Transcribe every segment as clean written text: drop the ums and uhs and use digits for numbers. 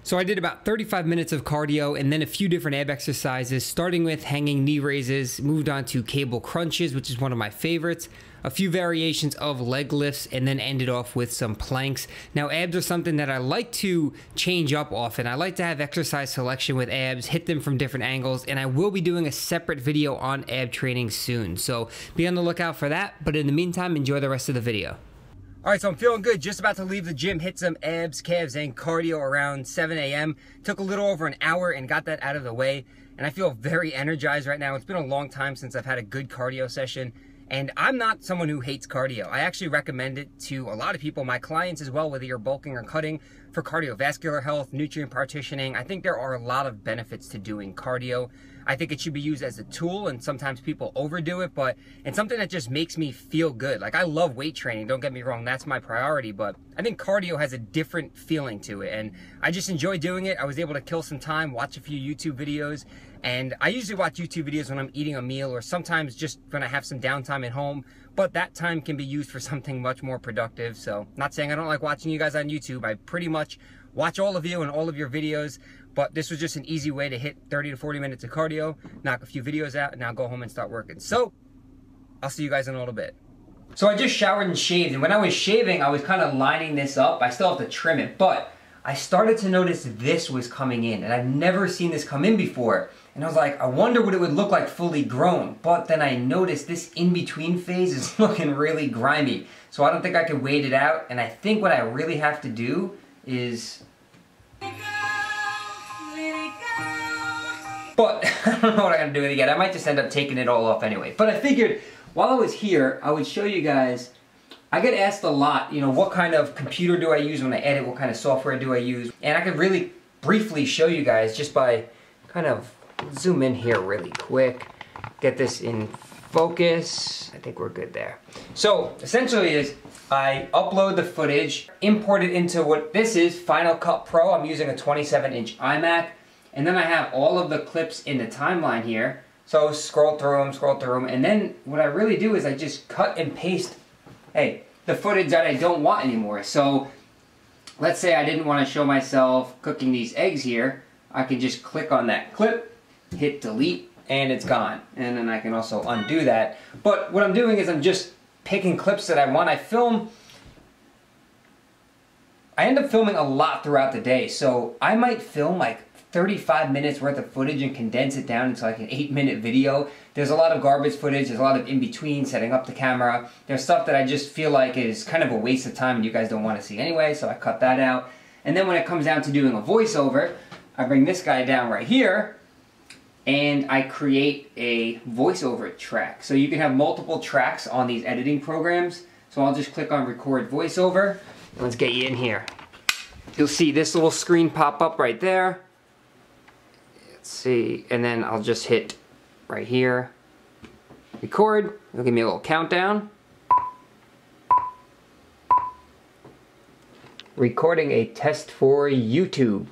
So I did about 35 minutes of cardio and then a few different ab exercises, starting with hanging knee raises, moved on to cable crunches, which is one of my favorites, a few variations of leg lifts, and then ended off with some planks. Now, abs are something that I like to change up often. I like to have exercise selection with abs, hit them from different angles, and I will be doing a separate video on ab training soon. So be on the lookout for that, but in the meantime, enjoy the rest of the video. All right, so I'm feeling good. Just about to leave the gym, hit some abs, calves, and cardio around 7 a.m. Took a little over an hour and got that out of the way. And I feel very energized right now. It's been a long time since I've had a good cardio session. And I'm not someone who hates cardio. I actually recommend it to a lot of people, my clients as well, whether you're bulking or cutting, for cardiovascular health, nutrient partitioning. I think there are a lot of benefits to doing cardio. I think it should be used as a tool, and sometimes people overdo it, but it's something that just makes me feel good. Like, I love weight training, don't get me wrong, that's my priority, but I think cardio has a different feeling to it, and I just enjoy doing it. I was able to kill some time, watch a few YouTube videos, and I usually watch YouTube videos when I'm eating a meal or sometimes just when I have some downtime at home, but that time can be used for something much more productive. So, not saying I don't like watching you guys on YouTube. I pretty much watch all of you and all of your videos, but this was just an easy way to hit 30 to 40 minutes of cardio, knock a few videos out, and now go home and start working. So, I'll see you guys in a little bit. So I just showered and shaved, and when I was shaving, I was kind of lining this up. I still have to trim it, but I started to notice this was coming in, and I've never seen this come in before. And I was like, I wonder what it would look like fully grown. But then I noticed this in-between phase is looking really grimy. So I don't think I could wait it out, and I think what I really have to do is... But I don't know what I'm gonna do with it yet. I might just end up taking it all off anyway. But I figured while I was here, I would show you guys. I get asked a lot, you know, what kind of computer do I use when I edit? What kind of software do I use? And I could really briefly show you guys just by kind of zoom in here really quick. Get this in focus. I think we're good there. So essentially is I upload the footage, import it into what this is, Final Cut Pro. I'm using a 27-inch iMac. And then I have all of the clips in the timeline here. So scroll through them, and then what I really do is I just cut and paste, hey, the footage that I don't want anymore. So let's say I didn't want to show myself cooking these eggs here. I can just click on that clip, hit delete, and it's gone. And then I can also undo that. But what I'm doing is I'm just picking clips that I want. I end up filming a lot throughout the day. So I might film like 35 minutes worth of footage and condense it down into like an 8-minute video. There's a lot of garbage footage, there's a lot of in-between, setting up the camera. There's stuff that I just feel like is kind of a waste of time and you guys don't want to see anyway, so I cut that out. And then when it comes down to doing a voiceover, I bring this guy down right here and I create a voiceover track. So you can have multiple tracks on these editing programs. So I'll just click on record voiceover. Let's get you in here. You'll see this little screen pop up right there. See, and then I'll just hit right here, record. It'll give me a little countdown. Recording a test for YouTube.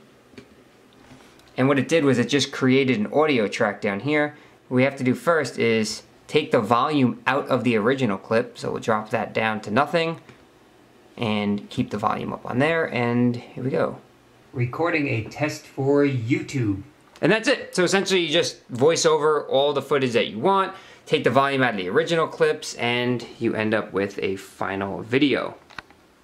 And what it did was it just created an audio track down here. What we have to do first is take the volume out of the original clip, so we'll drop that down to nothing and keep the volume up on there, and here we go. Recording a test for YouTube. And that's it. So essentially you just voice over all the footage that you want, take the volume out of the original clips, and you end up with a final video.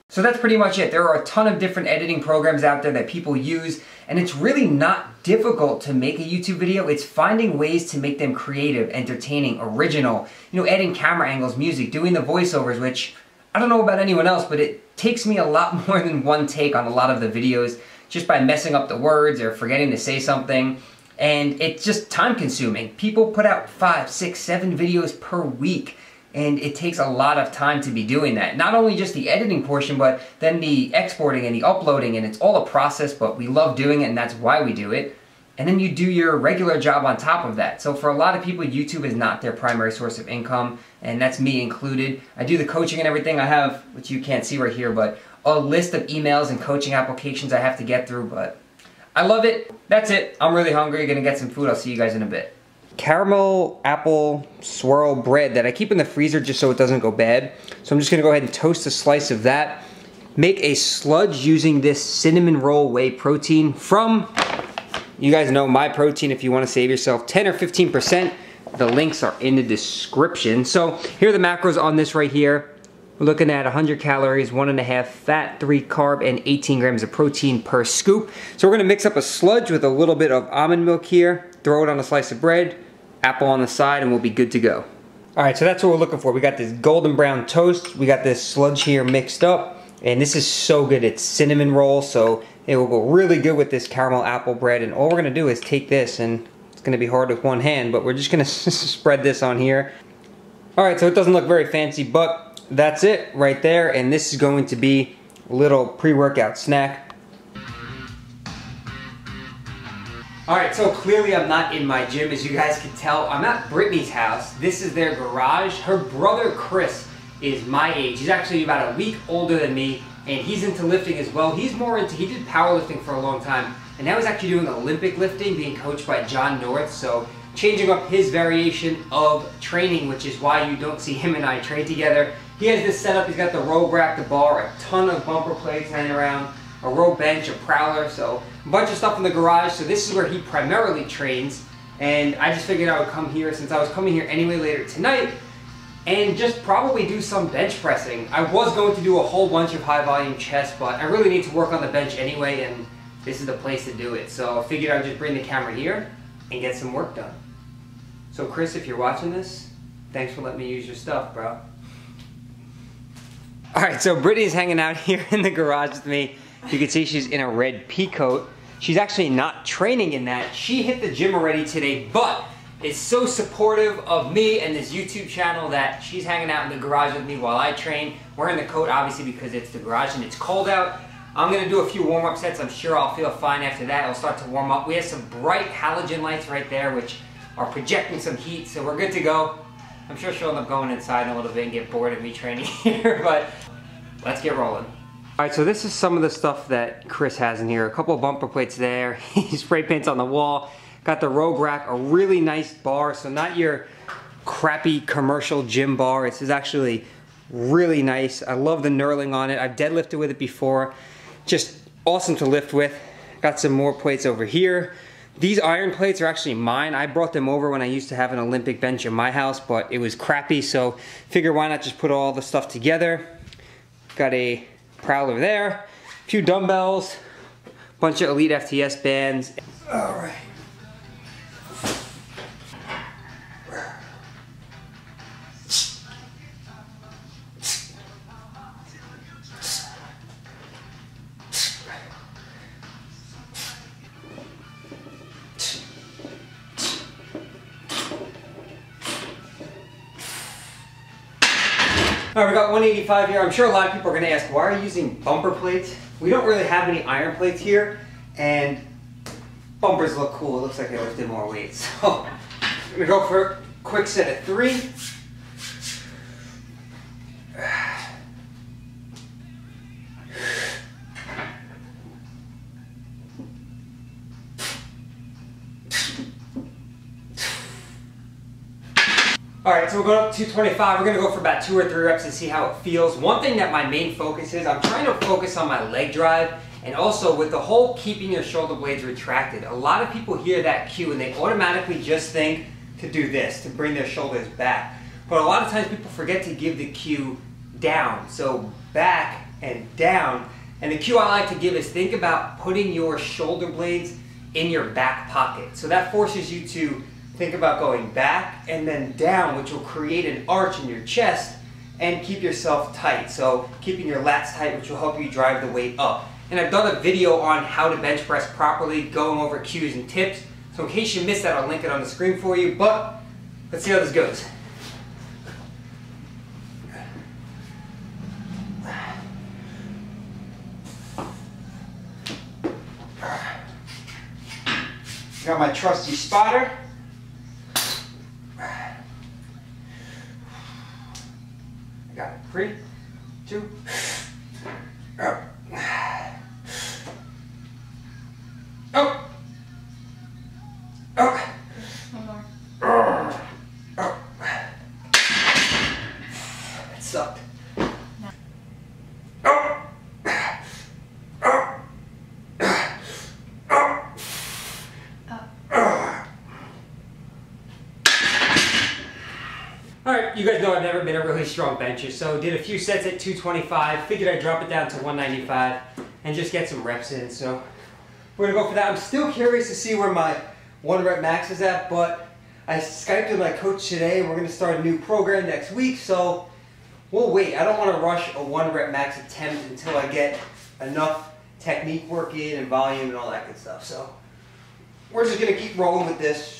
So that's pretty much it. There are a ton of different editing programs out there that people use, and it's really not difficult to make a YouTube video. It's finding ways to make them creative, entertaining, original, you know, adding camera angles, music, doing the voiceovers, which I don't know about anyone else, but it takes me a lot more than one take on a lot of the videos, just by messing up the words or forgetting to say something. And it's just time consuming. People put out 5, 6, 7 videos per week, and it takes a lot of time to be doing that. Not only just the editing portion, but then the exporting and the uploading, and it's all a process, but we love doing it, and that's why we do it. And then you do your regular job on top of that. So for a lot of people, YouTube is not their primary source of income, and that's me included. I do the coaching and everything. I have, which you can't see right here, but a list of emails and coaching applications I have to get through, but I love it. That's it. I'm really hungry. Gonna get some food. I'll see you guys in a bit. Caramel apple swirl bread that I keep in the freezer just so it doesn't go bad. So I'm just gonna go ahead and toast a slice of that. make a sludge using this cinnamon roll whey protein from, you guys know my protein. If you want to save yourself 10 or 15%, the links are in the description. So here are the macros on this right here. We're looking at 100 calories, 1.5 fat, 3 carb, and 18 grams of protein per scoop. So we're gonna mix up a sludge with a little bit of almond milk here, throw it on a slice of bread, apple on the side, and we'll be good to go. All right, so that's what we're looking for. We got this golden brown toast, we got this sludge here mixed up, and this is so good. It's cinnamon roll, so it will go really good with this caramel apple bread. And all we're gonna do is take this, and it's gonna be hard with one hand, but we're just gonna spread this on here. All right, so it doesn't look very fancy, but that's it right there, and this is going to be a little pre-workout snack. Alright, so clearly I'm not in my gym, as you guys can tell. I'm at Brittany's house. This is their garage. Her brother Chris is my age. He's actually about a week older than me, and he's into lifting as well. He did powerlifting for a long time, and now he's actually doing Olympic lifting, being coached by John North, so changing up his variation of training, which is why you don't see him and I train together. He has this setup. He's got the row rack, the bar, a ton of bumper plates hanging around, a row bench, a prowler, so a bunch of stuff in the garage. So this is where he primarily trains, and I just figured I would come here since I was coming here anyway later tonight and just probably do some bench pressing. I was going to do a whole bunch of high volume chest, but I really need to work on the bench anyway, and this is the place to do it. So I figured I'd just bring the camera here and get some work done. So Chris, if you're watching this, thanks for letting me use your stuff, bro. Alright, so Brittany's hanging out here in the garage with me. You can see she's in a red pea coat. She's actually not training in that. She hit the gym already today, but is so supportive of me and this YouTube channel that she's hanging out in the garage with me while I train. Wearing the coat, obviously, because it's the garage and it's cold out. I'm going to do a few warm-up sets. I'm sure I'll feel fine after that. I'll start to warm up. We have some bright halogen lights right there, which are projecting some heat, so we're good to go. I'm sure she'll end up going inside in a little bit and get bored of me training here, but let's get rolling. Alright, so this is some of the stuff that Chris has in here. A couple of bumper plates there. He spray paints on the wall. Got the rogue rack, a really nice bar, so not your crappy commercial gym bar. This is actually really nice. I love the knurling on it. I've deadlifted with it before. Just awesome to lift with. Got some more plates over here. These iron plates are actually mine. I brought them over when I used to have an Olympic bench in my house, but it was crappy, so figure why not just put all the stuff together. Got a prowler there, a few dumbbells, bunch of Elite FTS bands. All right. All right, we got 185 here. I'm sure a lot of people are gonna ask, why are you using bumper plates? We don't really have any iron plates here, and bumpers look cool. It looks like I lifted more weight. So I'm gonna go for a quick set of 3. Alright, so we're going up to 225. We're going to go for about 2 or 3 reps and see how it feels. One thing that my main focus is, I'm trying to focus on my leg drive, and also with the whole keeping your shoulder blades retracted. A lot of people hear that cue and they automatically just think to do this, to bring their shoulders back. But a lot of times people forget to give the cue down. So back and down. And the cue I like to give is think about putting your shoulder blades in your back pocket. So that forces you to think about going back and then down, which will create an arch in your chest and keep yourself tight. So keeping your lats tight, which will help you drive the weight up. And I've done a video on how to bench press properly, going over cues and tips. So in case you missed that, I'll link it on the screen for you. But let's see how this goes. Got my trusty spotter. I got it. 3, 2, up. Oh. Oh. One more. Oh. It sucked. No. Oh. you guys know I've never been a really strong bencher, so did a few sets at 225, figured I'd drop it down to 195 and just get some reps in. So we're gonna go for that. I'm still curious to see where my 1 rep max is at, but I Skyped with my coach today. We're gonna start a new program next week, so we'll wait. I don't wanna rush a 1 rep max attempt until I get enough technique work in and volume and all that good stuff. So we're just gonna keep rolling with this.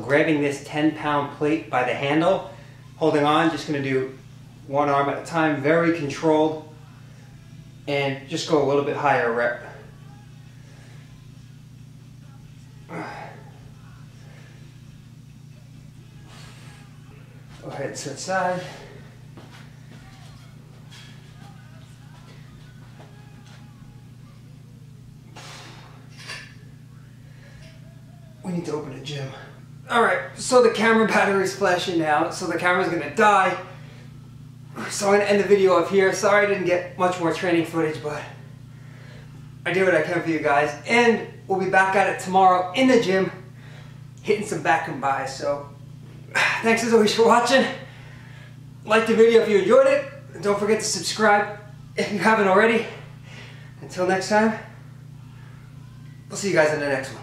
Grabbing this 10-pound plate by the handle, holding on, just going to do one arm at a time, very controlled, and just go a little bit higher rep. Go ahead and switch side. We need to open a gym. Alright, so the camera battery is flashing now, so the camera's gonna die. So I'm gonna end the video up here. Sorry I didn't get much more training footage, but I did what I can for you guys. And we'll be back at it tomorrow in the gym, hitting some back and buys. So thanks as always for watching. Like the video if you enjoyed it. And don't forget to subscribe if you haven't already. Until next time, we'll see you guys in the next one.